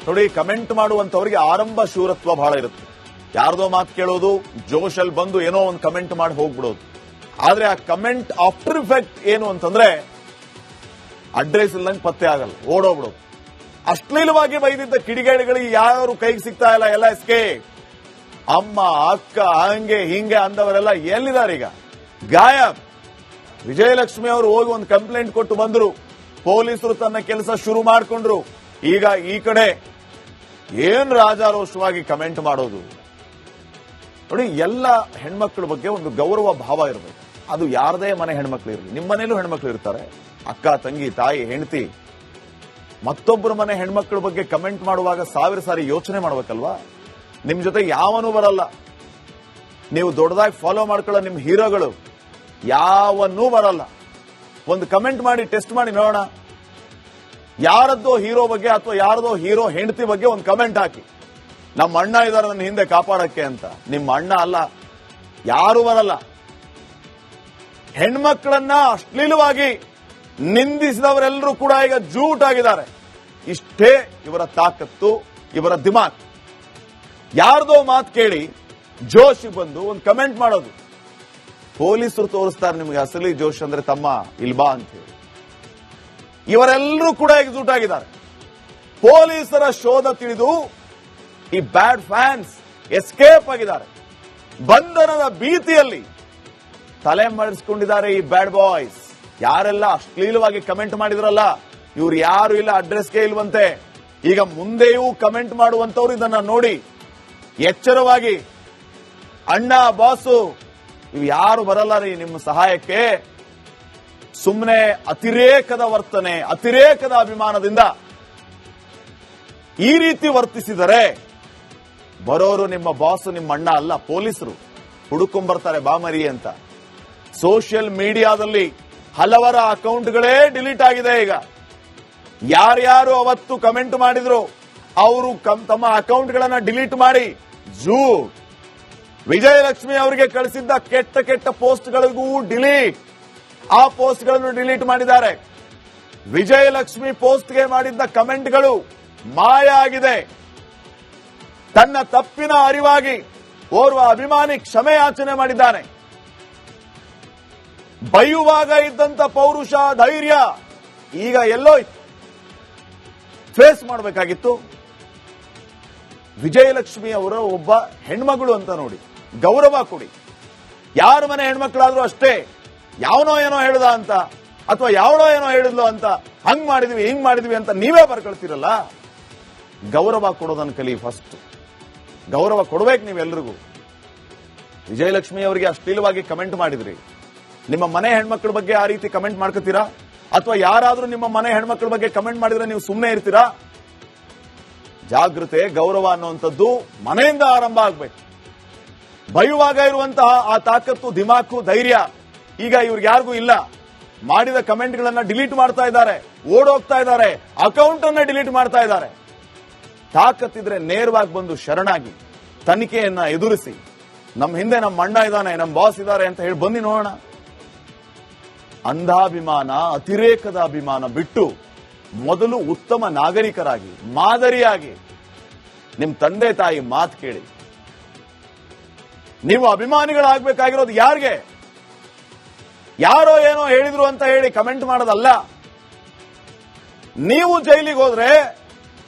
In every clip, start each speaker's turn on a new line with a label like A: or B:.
A: ನೋಡಿ, ಕಮೆಂಟ್ ಮಾಡುವಂತವರಿಗೆ ಆರಂಭ ಶೂರತ್ವ ಬಹಳ ಇರುತ್ತೆ. ಯಾರ್ದೋ ಮಾತು ಕೇಳೋದು, ಜೋಶಲ್ಲಿ ಬಂದು ಏನೋ ಒಂದು ಕಮೆಂಟ್ ಮಾಡಿ ಹೋಗ್ಬಿಡೋದು. ಆದ್ರೆ ಆ ಕಮೆಂಟ್ ಆಫ್ಟರ್ ಇಫೆಕ್ಟ್ ಏನು ಅಂತಂದ್ರೆ ಅಡ್ರೆಸ್ ಇಲ್ಲಂಗೆ ಪತ್ತೆ ಆಗಲ್ಲ, ಓಡೋಗ್ಬಿಡೋದು. ಅಶ್ಲೀಲವಾಗಿ ಬೈದಿದ್ದ ಕಿಡಿಗೇಡಿಗಳಿಗೆ ಯಾರು ಕೈಗೆ ಸಿಗ್ತಾ ಇಲ್ಲ, ಎಲ್ಲ ಎಸ್ಕೇಪ್. ಅಮ್ಮ, ಅಕ್ಕ, ಹಂಗೆ ಹಿಂಗೆ ಅಂದವರೆಲ್ಲ ಎಲ್ಲಿದ್ದಾರೆ ಈಗ? ಗಾಯಬ್. ವಿಜಯಲಕ್ಷ್ಮಿ ಅವರು ಹೋಗಿ ಒಂದು ಕಂಪ್ಲೇಂಟ್ ಕೊಟ್ಟು ಬಂದ್ರು, ಪೊಲೀಸರು ತನ್ನ ಕೆಲಸ ಶುರು ಮಾಡಿಕೊಂಡ್ರು. ಈಗ ಈ ಕಡೆ ಏನ್ ರಾಜಾರೋಷವಾಗಿ ಕಮೆಂಟ್ ಮಾಡೋದು. ನೋಡಿ, ಎಲ್ಲ ಹೆಣ್ಮಕ್ಳ ಬಗ್ಗೆ ಒಂದು ಗೌರವ ಭಾವ ಇರಬೇಕು. ಅದು ಯಾರದೇ ಮನೆ ಹೆಣ್ಮಕ್ಳು ಇರಲಿ, ನಿಮ್ಮ ಮನೇಲೂ ಹೆಣ್ಮಕ್ಳು ಇರ್ತಾರೆ, ಅಕ್ಕ, ತಂಗಿ, ತಾಯಿ, ಹೆಂಡತಿ. ಮತ್ತೊಬ್ಬರ ಮನೆ ಹೆಣ್ಮಕ್ಳ ಬಗ್ಗೆ ಕಮೆಂಟ್ ಮಾಡುವಾಗ 1000 ಸಾರಿ ಯೋಚನೆ ಮಾಡ್ಬೇಕಲ್ವಾ? ನಿಮ್ ಜೊತೆ ಯಾವನೂ ಬರಲ್ಲ, ನೀವು ದೊಡ್ಡದಾಗಿ ಫಾಲೋ ಮಾಡ್ಕೊಳ್ಳೋ ನಿಮ್ ಹೀರೋಗಳು ಯಾವನ್ನೂ ಬರಲ್ಲ. ಒಂದು ಕಮೆಂಟ್ ಮಾಡಿ ಟೆಸ್ಟ್ ಮಾಡಿ ನೋಡೋಣ. ಯಾರದ್ದೋ ಹೀರೋ ಬಗ್ಗೆ ಅಥವಾ ಯಾರದೋ ಹೀರೋ ಹೆಂಡತಿ ಬಗ್ಗೆ ಒಂದು ಕಮೆಂಟ್ ಹಾಕಿ, ನಮ್ಮ ಅಣ್ಣ ಇದ್ದಾರೆ ನನ್ನ ಹಿಂದೆ ಕಾಪಾಡಕ್ಕೆ ಅಂತ. ನಿಮ್ಮ ಅಣ್ಣ ಅಲ್ಲ, ಯಾರು ಬರಲ್ಲ. ಹೆಣ್ಮಕ್ಳನ್ನ ಅಶ್ಲೀಲವಾಗಿ ನಿಂದಿಸಿದವರೆಲ್ಲರೂ ಕೂಡ ಈಗ ಜೂಟ್ ಆಗಿದ್ದಾರೆ. ಇಷ್ಟೇ ಇವರ ತಾಕತ್ತು, ಇವರ ದಿಮಾಕ್. ಯಾರ್ದೋ ಮಾತು ಕೇಳಿ ಜೋಶ್ ಬಂದು ಒಂದು ಕಮೆಂಟ್ ಮಾಡೋದು. ಪೊಲೀಸರು ತೋರಿಸ್ತಾರೆ ನಿಮಗೆ ಅಸಲಿ ಜೋಶ್ ಅಂದ್ರೆ ತಮ್ಮ ಇಲ್ಬಾ ಅಂತ ಹೇಳಿ. ಇವರೆಲ್ಲರೂ ಕೂಡ ಎಕ್ಸಿಟ್ ಆಗಿದ್ದಾರೆ. ಪೊಲೀಸರ ಶೋಧ ತಿಳಿದು ಈ ಬ್ಯಾಡ್ ಫ್ಯಾನ್ಸ್ ಎಸ್ಕೇಪ್ ಆಗಿದ್ದಾರೆ. ಬಂಧನದ ಭೀತಿಯಲ್ಲಿ ತಲೆ ಮರೆಸಿಕೊಂಡಿದ್ದಾರೆ ಈ ಬ್ಯಾಡ್ ಬಾಯ್ಸ್. ಯಾರೆಲ್ಲ ಅಶ್ಲೀಲವಾಗಿ ಕಮೆಂಟ್ ಮಾಡಿದ್ರಲ್ಲ, ಇವ್ರು ಯಾರು ಇಲ್ಲ, ಅಡ್ರೆಸ್ಗೆ ಇಲ್ವಂತೆ. ಈಗ ಮುಂದೆಯೂ ಕಮೆಂಟ್ ಮಾಡುವಂತವ್ರು ಇದನ್ನ ನೋಡಿ ಎಚ್ಚರವಾಗಿ, ಅಣ್ಣ, ಬಾಸು ಇವು ಯಾರು ಬರಲ್ಲ ರೀ ನಿಮ್ಮ ಸಹಾಯಕ್ಕೆ. ಸುಮ್ಮನೆ ಅತಿರೇಕದ ವರ್ತನೆ, ಅತಿರೇಕದ ಅಭಿಮಾನದಿಂದ ಈ ರೀತಿ ವರ್ತಿಸಿದರೆ ಬರೋರು ನಿಮ್ಮ ಬಾಸು, ನಿಮ್ಮ ಅಣ್ಣ ಅಲ್ಲ, ಪೊಲೀಸರು ಹುಡುಕೊಂಡ್ಬರ್ತಾರೆ ಬಾಮರಿ ಅಂತ. ಸೋಷಿಯಲ್ ಮೀಡಿಯಾದಲ್ಲಿ ಹಲವರ ಅಕೌಂಟ್ಗಳೇ ಡಿಲೀಟ್ ಆಗಿದೆ. ಈಗ ಯಾರ್ಯಾರು ಅವತ್ತು ಕಮೆಂಟ್ ಮಾಡಿದ್ರು ಅವರು ತಮ್ಮ ಅಕೌಂಟ್ಗಳನ್ನ ಡಿಲೀಟ್ ಮಾಡಿ ವಿಜಯಲಕ್ಷ್ಮಿ ಅವರಿಗೆ ಕಳಿಸಿದ್ದ ಕೆಟ್ಟ ಕೆಟ್ಟ ಪೋಸ್ಟ್ಗಳಿಗೂ ಡಿಲೀಟ್, ಆ ಪೋಸ್ಟ್ಗಳನ್ನು ಡಿಲೀಟ್ ಮಾಡಿದ್ದಾರೆ. ವಿಜಯಲಕ್ಷ್ಮಿ ಪೋಸ್ಟ್ಗೆ ಮಾಡಿದ್ದ ಕಮೆಂಟ್ಗಳು ಮಾಯ ಆಗಿದೆ. ತನ್ನ ತಪ್ಪಿನ ಅರಿವಾಗಿ ಓರ್ವ ಅಭಿಮಾನಿ ಕ್ಷಮೆ ಯಾಚನೆ ಮಾಡಿದ್ದಾನೆ. ಬೈಯುವಾಗ ಇದ್ದಂತ ಪೌರುಷ, ಧೈರ್ಯ ಈಗ ಎಲ್ಲೋಯ್ತು. ಫೇಸ್ ಮಾಡಬೇಕಾಗಿತ್ತು. ವಿಜಯಲಕ್ಷ್ಮಿ ಅವರ ಒಬ್ಬ ಹೆಣ್ಮಗಳು ಅಂತ ನೋಡಿ ಗೌರವ ಕೊಡಿ. ಯಾರ ಮನೆ ಹೆಣ್ಮಕ್ಳಾದ್ರೂ ಅಷ್ಟೇ, ಯಾವನೋ ಏನೋ ಹೇಳ್ದ ಅಂತ ಅಥವಾ ಯಾವನೋ ಏನೋ ಹೇಳಿದ್ಲು ಅಂತ ಹಂಗ್ ಮಾಡಿದ್ವಿ ಹಿಂಗ್ ಮಾಡಿದ್ವಿ ಅಂತ ನೀವೇ ಬರ್ಕೊಳ್ತೀರಲ್ಲ. ಗೌರವ ಕೊಡೋದನ್ನ ಕಲಿ. ಫಸ್ಟ್ ಗೌರವ ಕೊಡ್ಬೇಕು ನೀವೆಲ್ರಿಗೂ. ವಿಜಯಲಕ್ಷ್ಮಿ ಅವರಿಗೆ ಅಶ್ಲೀಲವಾಗಿ ಕಮೆಂಟ್ ಮಾಡಿದ್ರಿ, ನಿಮ್ಮ ಮನೆ ಹೆಣ್ಮಕ್ಳ ಬಗ್ಗೆ ಆ ರೀತಿ ಕಮೆಂಟ್ ಮಾಡ್ಕೋತೀರಾ? ಅಥವಾ ಯಾರಾದ್ರೂ ನಿಮ್ಮ ಮನೆ ಹೆಣ್ಮಕ್ಳ ಬಗ್ಗೆ ಕಮೆಂಟ್ ಮಾಡಿದ್ರೆ ನೀವು ಸುಮ್ಮನೆ ಇರ್ತೀರಾ? ಜಾಗೃತೆ, ಗೌರವ ಅನ್ನುವಂಥದ್ದು ಮನೆಯಿಂದ ಆರಂಭ ಆಗ್ಬೇಕು. ಬೈಯುವಾಗ ಇರುವಂತಹ ಆ ತಾಕತ್ತು, ದಿಮಾಕು, ಧೈರ್ಯ ಈಗ ಇವ್ರಿಗೆ ಯಾರಿಗೂ ಇಲ್ಲ. ಮಾಡಿದ ಕಮೆಂಟ್ಗಳನ್ನ ಡಿಲೀಟ್ ಮಾಡ್ತಾ ಇದ್ದಾರೆ, ಓಡೋಗ್ತಾ ಇದ್ದಾರೆ, ಅಕೌಂಟ್ ಅನ್ನ ಡಿಲೀಟ್ ಮಾಡ್ತಾ ಇದ್ದಾರೆ. ತಾಕತ್ತಿದ್ರೆ ನೇರವಾಗಿ ಬಂದು ಶರಣಾಗಿ ತನಿಖೆಯನ್ನ ಎದುರಿಸಿ, ನಮ್ಮ ಹಿಂದೆ ನಮ್ಮ ಅಣ್ಣ ಇದ್ದಾನೆ, ನಮ್ಮ ಬಾಸ್ ಇದ್ದಾರೆ ಅಂತ ಹೇಳಿ ಬಂದು ನೋಡೋಣ. ಅಂಧಾಭಿಮಾನ, ಅತಿರೇಕದ ಅಭಿಮಾನ ಬಿಟ್ಟು ಮೊದಲು ಉತ್ತಮ ನಾಗರಿಕರಾಗಿ, ಮಾದರಿಯಾಗಿ ನಿಮ್ ತಂದೆ ತಾಯಿ ಮಾತು ಕೇಳಿ. ನೀವು ಅಭಿಮಾನಿಗಳಾಗಬೇಕಾಗಿರೋದು ಯಾರಿಗೆ? ಯಾರೋ ಏನೋ ಹೇಳಿದ್ರು ಅಂತ ಹೇಳಿ ಕಮೆಂಟ್ ಮಾಡೋದಲ್ಲ. ನೀವು ಜೈಲಿಗೆ ಹೋದ್ರೆ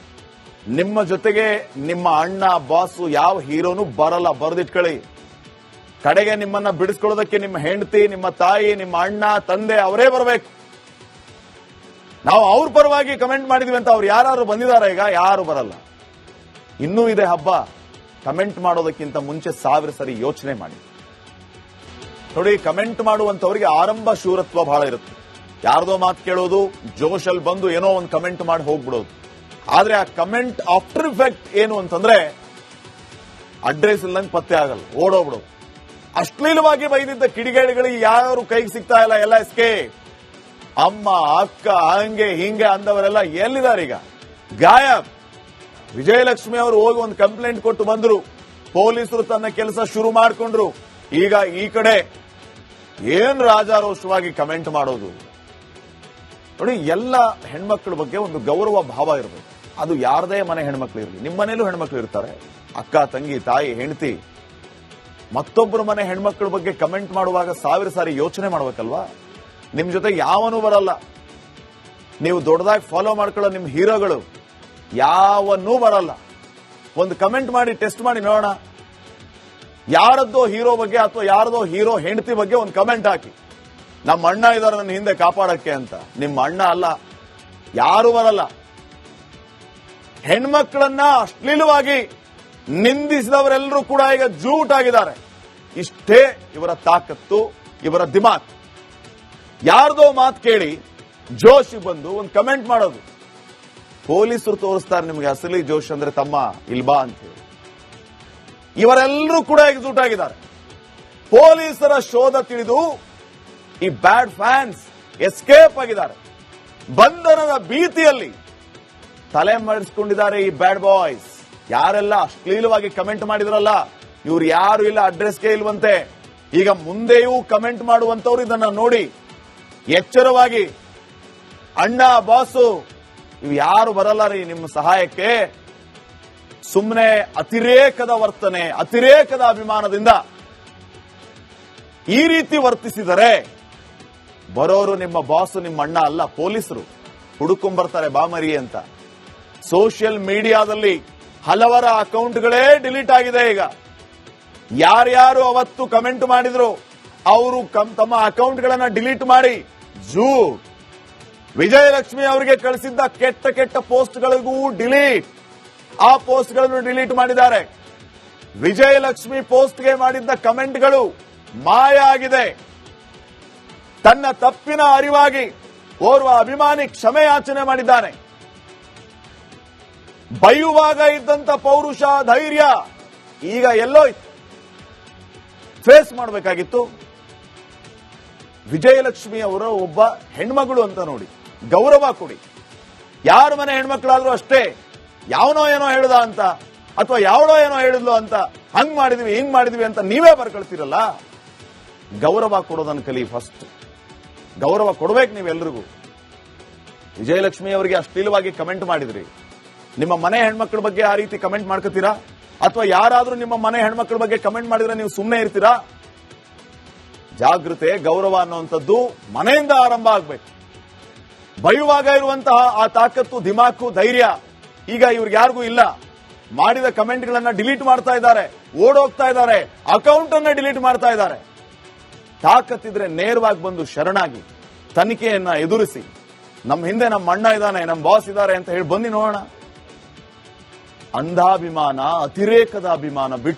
A: ನಿಮ್ಮ ಜೊತೆಗೆ ನಿಮ್ಮ ಅಣ್ಣ, ಬಾಸು, ಯಾವ ಹೀರೋನು ಬರಲ್ಲ, ಬರೆದಿಟ್ಕೊಳ್ಳಿ. ಕಡೆಗೆ ನಿಮ್ಮನ್ನ ಬಿಡಿಸ್ಕೊಳ್ಳೋದಕ್ಕೆ ನಿಮ್ಮ ಹೆಂಡತಿ, ನಿಮ್ಮ ತಾಯಿ, ನಿಮ್ಮ ಅಣ್ಣ, ತಂದೆ ಅವರೇ ಬರಬೇಕು. ನಾವು ಅವ್ರ ಪರವಾಗಿ ಕಮೆಂಟ್ ಮಾಡಿದ್ವಿ ಅಂತ ಅವ್ರು ಯಾರು ಬಂದಿದ್ದಾರೆ? ಈಗ ಯಾರು ಬರಲ್ಲ. ಇನ್ನೂ ಇದೆ ಹಬ್ಬ. ಕಮೆಂಟ್ ಮಾಡೋದಕ್ಕಿಂತ ಮುಂಚೆ 1000 ಸರಿ ಯೋಚನೆ ಮಾಡಿ. ನೋಡಿ, ಕಮೆಂಟ್ ಮಾಡುವಂತವರಿಗೆ ಆರಂಭ ಶೂರತ್ವ ಬಹಳ ಇರುತ್ತೆ. ಯಾರ್ದೋ ಮಾತು ಕೇಳೋದು, ಜೋಶಲ್ಲಿ ಬಂದು ಏನೋ ಒಂದು ಕಮೆಂಟ್ ಮಾಡಿ ಹೋಗ್ಬಿಡೋದು. ಆದ್ರೆ ಆ ಕಮೆಂಟ್ ಆಫ್ಟರ್ ಇಫೆಕ್ಟ್ ಏನು ಅಂತಂದ್ರೆ ಅಡ್ರೆಸ್ ಇಲ್ಲಂಗೆ ಪತ್ತೆ ಆಗಲ್ಲ, ಓಡೋಗ್ಬಿಡೋದು. ಅಶ್ಲೀಲವಾಗಿ ಬೈದಿದ್ದ ಕಿಡಿಗೇಡಿಗಳಿಗೆ ಯಾರು ಕೈಗೆ ಸಿಗ್ತಾ ಇಲ್ಲ, ಎಲ್ಲ ಎಸ್ಕೇಪ್. ಅಮ್ಮ, ಅಕ್ಕ, ಹಂಗೆ ಹಿಂಗೆ ಅಂದವರೆಲ್ಲ ಎಲ್ಲಿದ್ದಾರೆ ಈಗ? ಗಾಯಬ್. ವಿಜಯಲಕ್ಷ್ಮಿ ಅವರು ಹೋಗಿ ಒಂದು ಕಂಪ್ಲೇಂಟ್ ಕೊಟ್ಟು ಬಂದ್ರು, ಪೊಲೀಸರು ತನ್ನ ಕೆಲಸ ಶುರು ಮಾಡಿಕೊಂಡ್ರು. ಈಗ ಈ ಕಡೆ ಏನ್ ರಾಜಾರೋಷವಾಗಿ ಕಮೆಂಟ್ ಮಾಡೋದು. ನೋಡಿ, ಎಲ್ಲ ಹೆಣ್ಮಕ್ಳ ಬಗ್ಗೆ ಒಂದು ಗೌರವ ಭಾವ ಇರಬೇಕು. ಅದು ಯಾರದೇ ಮನೆ ಹೆಣ್ಮಕ್ಳು ಇರಲಿ, ನಿಮ್ಮ ಮನೇಲೂ ಹೆಣ್ಮಕ್ಳು ಇರ್ತಾರೆ, ಅಕ್ಕ, ತಂಗಿ, ತಾಯಿ, ಹೆಂಡತಿ. ಮತ್ತೊಬ್ಬರ ಮನೆ ಹೆಣ್ಮಕ್ಳ ಬಗ್ಗೆ ಕಮೆಂಟ್ ಮಾಡುವಾಗ 1000 ಸಾರಿ ಯೋಚನೆ ಮಾಡ್ಬೇಕಲ್ವಾ? ನಿಮ್ ಜೊತೆ ಯಾವನೂ ಬರಲ್ಲ, ನೀವು ದೊಡ್ಡದಾಗಿ ಫಾಲೋ ಮಾಡ್ಕೊಳ್ಳೋ ನಿಮ್ ಹೀರೋಗಳು ಯಾವನ್ನೂ ಬರಲ್ಲ. ಒಂದು ಕಮೆಂಟ್ ಮಾಡಿ ಟೆಸ್ಟ್ ಮಾಡಿ ನೋಡೋಣ. ಯಾರದ್ದೋ ಹೀರೋ ಬಗ್ಗೆ ಅಥವಾ ಯಾರದೋ ಹೀರೋ ಹೆಂಡತಿ ಬಗ್ಗೆ ಒಂದು ಕಮೆಂಟ್ ಹಾಕಿ, ನಮ್ಮ ಅಣ್ಣ ಇದಾರೆ ನನ್ನ ಹಿಂದೆ ಕಾಪಾಡಕ್ಕೆ ಅಂತ. ನಿಮ್ಮ ಅಣ್ಣ ಅಲ್ಲ, ಯಾರು ಬರಲ್ಲ. ಹೆಣ್ಮಕ್ಳನ್ನ ಅಶ್ಲೀಲವಾಗಿ ನಿಂದಿಸಿದವರೆಲ್ಲರೂ ಕೂಡ ಈಗ ಜೂಟ್ ಆಗಿದ್ದಾರೆ. ಇಷ್ಟೇ ಇವರ ತಾಕತ್ತು, ಇವರ ದಿಮಾಕ್. ಯಾರ್ದೋ ಮಾತು ಕೇಳಿ ಜೋಶ್ ಬಂದು ಒಂದು ಕಮೆಂಟ್ ಮಾಡೋದು. ಪೊಲೀಸರು ತೋರಿಸ್ತಾರೆ ನಿಮಗೆ ಅಸಲಿ ಜೋಶ್ ಅಂದ್ರೆ ತಮ್ಮ ಇಲ್ಬಾ ಅಂತ ಹೇಳಿ. ಇವರೆಲ್ಲರೂ ಕೂಡ ಎಕ್ಸೂಟ್ ಆಗಿದ್ದಾರೆ. ಪೊಲೀಸರ ಶೋಧ ತಿಳಿದು ಈ ಬ್ಯಾಡ್ ಫ್ಯಾನ್ಸ್ ಎಸ್ಕೇಪ್ ಆಗಿದ್ದಾರೆ. ಬಂಧನದ ಭೀತಿಯಲ್ಲಿ ತಲೆ ಮರೆಸಿಕೊಂಡಿದ್ದಾರೆ ಈ ಬ್ಯಾಡ್ ಬಾಯ್ಸ್. ಯಾರೆಲ್ಲ ಅಶ್ಲೀಲವಾಗಿ ಕಮೆಂಟ್ ಮಾಡಿದ್ರಲ್ಲ, ಇವ್ರು ಯಾರು ಇಲ್ಲ, ಅಡ್ರೆಸ್ಗೆ ಇಲ್ವಂತೆ. ಈಗ ಮುಂದೆಯೂ ಕಮೆಂಟ್ ಮಾಡುವಂತವ್ರು ಇದನ್ನ ನೋಡಿ ಎಚ್ಚರವಾಗಿ, ಅಣ್ಣ, ಬಾಸು ಇವು ಯಾರು ಬರಲ್ಲ ರೀ ನಿಮ್ಮ ಸಹಾಯಕ್ಕೆ. ಸುಮ್ಮನೆ ಅತಿರೇಕದ ವರ್ತನೆ, ಅತಿರೇಕದ ಅಭಿಮಾನದಿಂದ ಈ ರೀತಿ ವರ್ತಿಸಿದರೆ ಬರೋರು ನಿಮ್ಮ ಬಾಸು, ನಿಮ್ಮ ಅಣ್ಣ ಅಲ್ಲ, ಪೊಲೀಸರು ಹುಡುಕೊಂಡ್ಬರ್ತಾರೆ ಬಾಮರಿ ಅಂತ. ಸೋಷಿಯಲ್ ಮೀಡಿಯಾದಲ್ಲಿ ಹಲವರ ಅಕೌಂಟ್ಗಳೇ ಡಿಲೀಟ್ ಆಗಿದೆ. ಈಗ ಯಾರ್ಯಾರು ಅವತ್ತು ಕಮೆಂಟ್ ಮಾಡಿದ್ರು ಅವರು ತಮ್ಮ ಅಕೌಂಟ್ಗಳನ್ನ ಡಿಲೀಟ್ ಮಾಡಿ ವಿಜಯಲಕ್ಷ್ಮಿ ಅವರಿಗೆ ಕಳಿಸಿದ್ದ ಕೆಟ್ಟ ಕೆಟ್ಟ ಪೋಸ್ಟ್ಗಳಿಗೂ ಡಿಲೀಟ್, ಆ ಪೋಸ್ಟ್ಗಳನ್ನು ಡಿಲೀಟ್ ಮಾಡಿದ್ದಾರೆ. ವಿಜಯಲಕ್ಷ್ಮಿ ಪೋಸ್ಟ್ಗೆ ಮಾಡಿದ್ದ ಕಮೆಂಟ್ಗಳು ಮಾಯ ಆಗಿದೆ. ತನ್ನ ತಪ್ಪಿನ ಅರಿವಾಗಿ ಓರ್ವ ಅಭಿಮಾನಿ ಕ್ಷಮೆ ಯಾಚನೆ ಮಾಡಿದ್ದಾನೆ. ಬೈಯುವಾಗ ಇದ್ದಂತ ಪೌರುಷ, ಧೈರ್ಯ ಈಗ ಎಲ್ಲೋ ಫೇಸ್ ಮಾಡಬೇಕಾಗಿತ್ತು. ವಿಜಯಲಕ್ಷ್ಮಿ ಅವರ ಒಬ್ಬ ಹೆಣ್ಮಗಳು ಅಂತ ನೋಡಿ, ಗೌರವ ಕೊಡಿ. ಯಾರ ಮನೆ ಹೆಣ್ಮಕ್ಳಾದ್ರೂ ಅಷ್ಟೇ, ಯಾವನೋ ಏನೋ ಹೇಳ್ದ ಅಂತ ಅಥವಾ ಯಾವಳೋ ಏನೋ ಹೇಳಿದ್ಲು ಅಂತ ಹಂಗ್ ಮಾಡಿದ್ವಿ ಹಿಂಗ್ ಮಾಡಿದ್ವಿ ಅಂತ ನೀವೇ ಬರ್ಕೊಳ್ತೀರಲ್ಲ. ಗೌರವ ಕೊಡೋದನ್ನ ಕಲಿ. ಫಸ್ಟ್ ಗೌರವ ಕೊಡ್ಬೇಕು ನೀವೆಲ್ರಿಗೂ. ವಿಜಯಲಕ್ಷ್ಮಿ ಅವರಿಗೆ ಅಶ್ಲೀಲವಾಗಿ ಕಮೆಂಟ್ ಮಾಡಿದ್ರಿ, ನಿಮ್ಮ ಮನೆ ಹೆಣ್ಮಕ್ಳ ಬಗ್ಗೆ ಆ ರೀತಿ ಕಮೆಂಟ್ ಮಾಡ್ಕೋತೀರಾ? ಅಥವಾ ಯಾರಾದ್ರೂ ನಿಮ್ಮ ಮನೆ ಹೆಣ್ಮಕ್ಳ ಬಗ್ಗೆ ಕಮೆಂಟ್ ಮಾಡಿದ್ರೆ ನೀವು ಸುಮ್ಮನೆ ಇರ್ತೀರಾ? ಜಾಗೃತೆ, ಗೌರವ ಅನ್ನುವಂಥದ್ದು ಮನೆಯಿಂದ ಆರಂಭ ಆಗ್ಬೇಕು. ಬೈಯುವಾಗ ಇರುವಂತಹ ಆ ತಾಕತ್ತು, ದಿಮಾಕು, ಧೈರ್ಯ ಈಗ ಇವ್ರಿಗೆ ಯಾರಿಗೂ ಇಲ್ಲ. ಮಾಡಿದ ಕಮೆಂಟ್ಗಳನ್ನ ಡಿಲೀಟ್ ಮಾಡ್ತಾ ಇದ್ದಾರೆ, ಓಡೋಗ್ತಾ ಇದ್ದಾರೆ, ಅಕೌಂಟ್ ಅನ್ನ ಡಿಲೀಟ್ ಮಾಡ್ತಾ ಇದ್ದಾರೆ. ತಾಕತ್ತಿದ್ರೆ ನೇರವಾಗಿ ಬಂದು ಶರಣಾಗಿ ತನಿಖೆಯನ್ನ ಎದುರಿಸಿ, ನಮ್ಮ ಹಿಂದೆ ನಮ್ಮ ಅಣ್ಣ ಇದ್ದಾನೆ, ನಮ್ಮ ಬಾಸ್ ಇದ್ದಾರೆ ಅಂತ ಹೇಳಿ ಬನ್ನಿ ನೋಡೋಣ. ಅಂಧಾಭಿಮಾನ, ಅತಿರೇಕದ ಅಭಿಮಾನ ಬಿಟ್ಟು